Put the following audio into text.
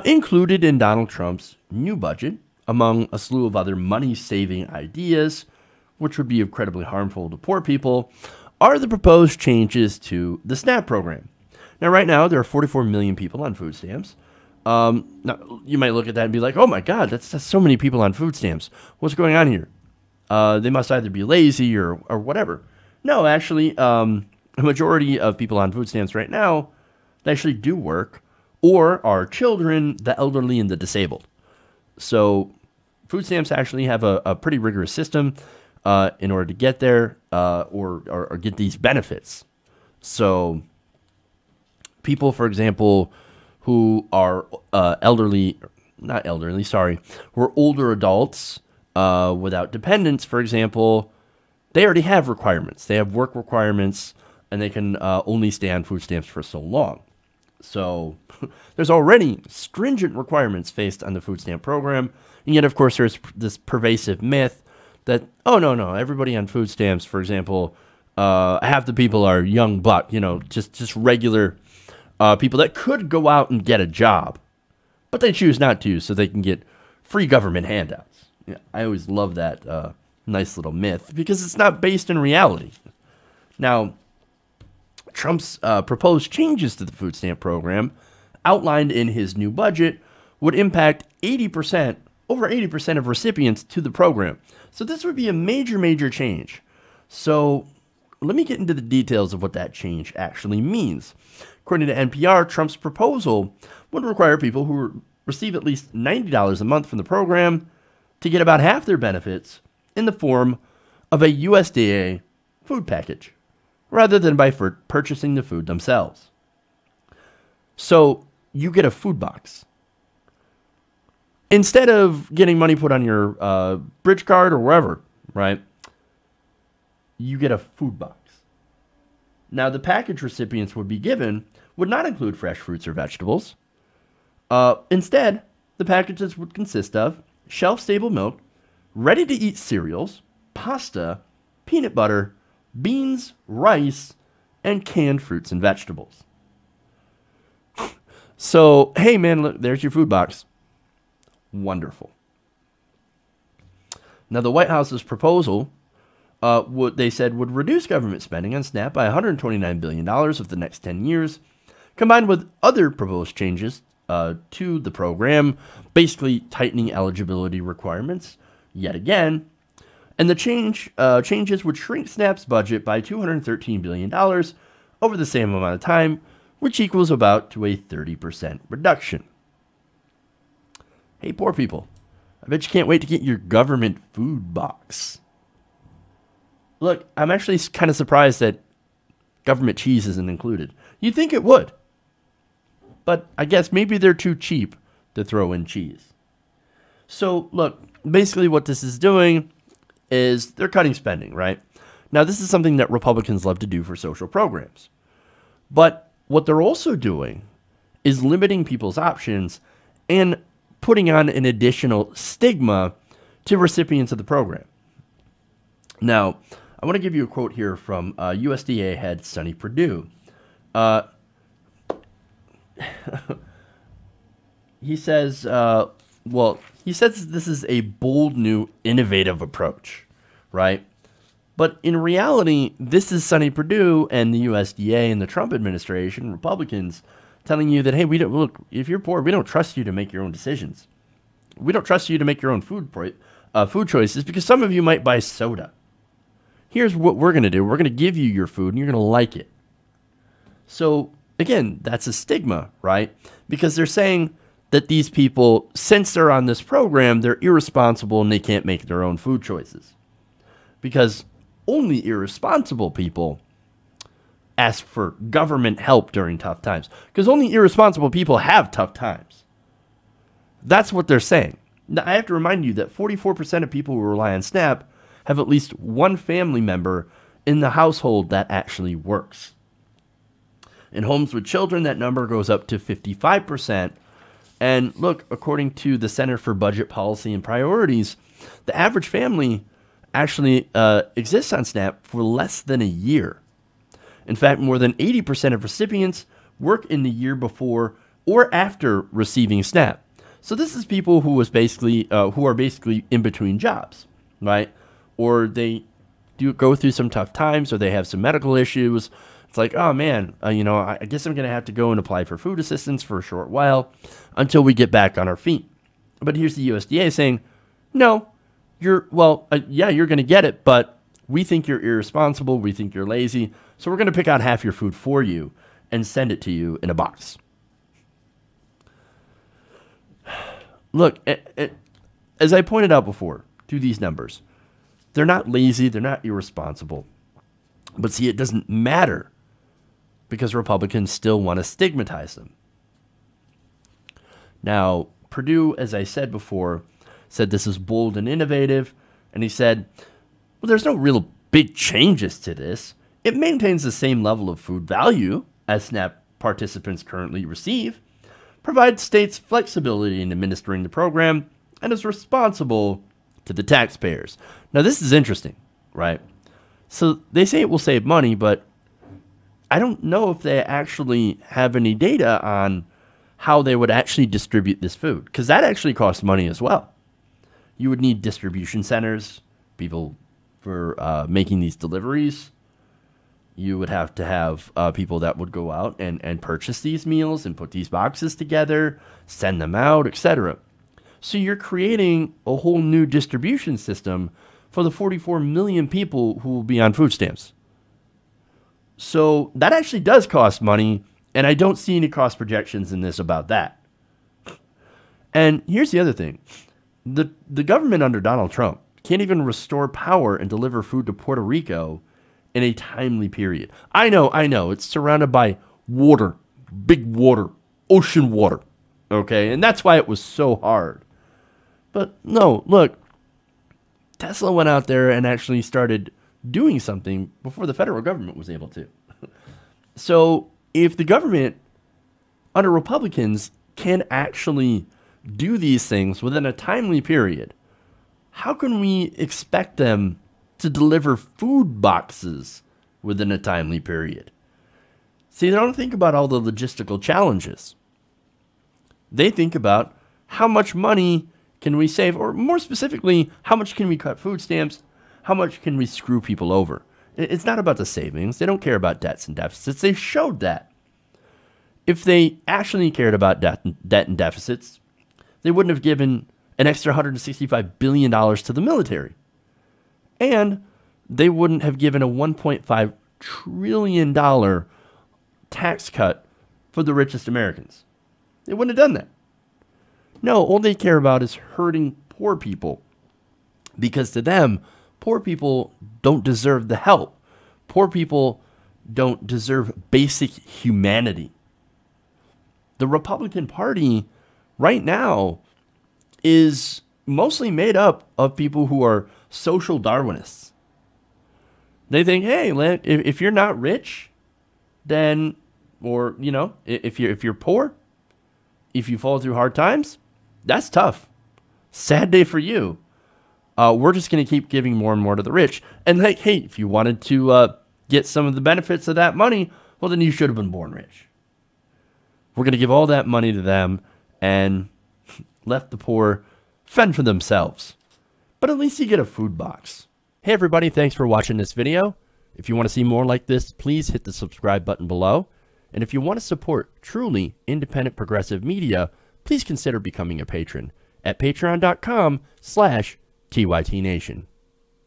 Included in Donald Trump's new budget, among a slew of other money-saving ideas, which would be incredibly harmful to poor people, are the proposed changes to the SNAP program. Now, right now, there are 44 million people on food stamps. Now, you might look at that and be like, oh my God, that's so many people on food stamps. What's going on here? They must either be lazy or whatever. No, actually, a majority of people on food stamps right now, they actually do work or are children, the elderly, and the disabled. So food stamps actually have a pretty rigorous system in order to get there or get these benefits. So people, for example, who are who are older adults without dependents, for example, they already have requirements. They have work requirements, and they can only stay on food stamps for so long. So there's already stringent requirements faced on the food stamp program. And yet, of course, there's this pervasive myth that, oh, no, everybody on food stamps, for example, half the people are young buck, just regular people that could go out and get a job, but they choose not to so they can get free government handouts. Yeah, I always love that nice little myth because it's not based in reality. Now, Trump's proposed changes to the food stamp program outlined in his new budget would impact over 80% of recipients to the program. So this would be a major change. So let me get into the details of what that change actually means. According to NPR, Trump's proposal would require people who receive at least $90 a month from the program to get about half their benefits in the form of a USDA food package, rather than by purchasing the food themselves. So you get a food box. Instead of getting money put on your bridge card or wherever, right, you get a food box. Now, the package recipients would be given would not include fresh fruits or vegetables. Instead, the packages would consist of shelf-stable milk, ready-to-eat cereals, pasta, peanut butter, beans, rice, and canned fruits and vegetables. So, hey man, look, there's your food box. Wonderful. Now, the White House's proposal, they said, would reduce government spending on SNAP by $129 billion over the next 10 years, combined with other proposed changes to the program, basically tightening eligibility requirements yet again. And the changes would shrink SNAP's budget by $213 billion over the same amount of time, which equals about to a 30% reduction. Hey, poor people, I bet you can't wait to get your government food box. Look, I'm actually kind of surprised that government cheese isn't included. You'd think it would. But I guess maybe they're too cheap to throw in cheese. So, look, basically what this is doing is they're cutting spending, right? Now, this is something that Republicans love to do for social programs. But what they're also doing is limiting people's options and putting on an additional stigma to recipients of the program. Now, I want to give you a quote here from USDA head Sonny Perdue. He says, he says this is a bold, new, innovative approach, right? But in reality, this is Sonny Perdue and the USDA and the Trump administration, Republicans, telling you that, hey, if you're poor, we don't trust you to make your own decisions. We don't trust you to make your own food choices because some of you might buy soda. Here's what we're going to do. We're going to give you your food and you're going to like it. So, again, that's a stigma, right? Because they're saying that these people, since they're on this program, they're irresponsible and they can't make their own food choices. Because only irresponsible people ask for government help during tough times. Because only irresponsible people have tough times. That's what they're saying. Now, I have to remind you that 44% of people who rely on SNAP have at least one family member in the household that actually works. In homes with children, that number goes up to 55%. And look, according to the Center for Budget Policy and Priorities, the average family actually exists on SNAP for less than a year. In fact, more than 80% of recipients work in the year before or after receiving SNAP. So this is people who are basically in between jobs, right? Or they do go through some tough times, or they have some medical issues. It's like, oh man, I guess I'm going to have to go and apply for food assistance for a short while until we get back on our feet. But here's the USDA saying, no, you're going to get it, but we think you're irresponsible. We think you're lazy. So we're going to pick out half your food for you and send it to you in a box. Look, as I pointed out before, through these numbers, they're not lazy. They're not irresponsible. But see, it doesn't matter because Republicans still want to stigmatize them. Now, Perdue, as I said before, said this is bold and innovative. And he said, well, there's no real big changes to this. It maintains the same level of food value as SNAP participants currently receive, provides states flexibility in administering the program, and is responsible to the taxpayers. Now, this is interesting, right? So they say it will save money, but I don't know if they actually have any data on how they would actually distribute this food, because that actually costs money as well. You would need distribution centers, people for making these deliveries. You would have to have people that would go out and purchase these meals and put these boxes together, send them out, etc. So you're creating a whole new distribution system for the 44 million people who will be on food stamps. So that actually does cost money, and I don't see any cost projections in this about that. And here's the other thing. The government under Donald Trump can't even restore power and deliver food to Puerto Rico in a timely period. I know, it's surrounded by water, big water, ocean water, okay? And that's why it was so hard. But no, look, Tesla went out there and actually started doing something before the federal government was able to. So if the government under Republicans can actually do these things within a timely period, how can we expect them to deliver food boxes within a timely period? See, they don't think about all the logistical challenges. They think about how much money can we save, or more specifically, how much can we cut food stamps? How much can we screw people over? It's not about the savings. They don't care about debts and deficits. They showed that. If they actually cared about debt and deficits, they wouldn't have given an extra $165 billion to the military. And they wouldn't have given a $1.5 trillion tax cut for the richest Americans. They wouldn't have done that. No, all they care about is hurting poor people. Because to them, poor people don't deserve the help. Poor people don't deserve basic humanity. The Republican Party right now is mostly made up of people who are social Darwinists. They think, hey, if you're not rich, then, or, if you're poor, if you fall through hard times, that's tough. Sad day for you. We're just going to keep giving more and more to the rich. And like, hey, if you wanted to get some of the benefits of that money, well, then you should have been born rich. We're going to give all that money to them and let the poor fend for themselves. But at least you get a food box. Hey, everybody, thanks for watching this video. If you want to see more like this, please hit the subscribe button below. And if you want to support truly independent progressive media, please consider becoming a patron at patreon.com/TYTNation.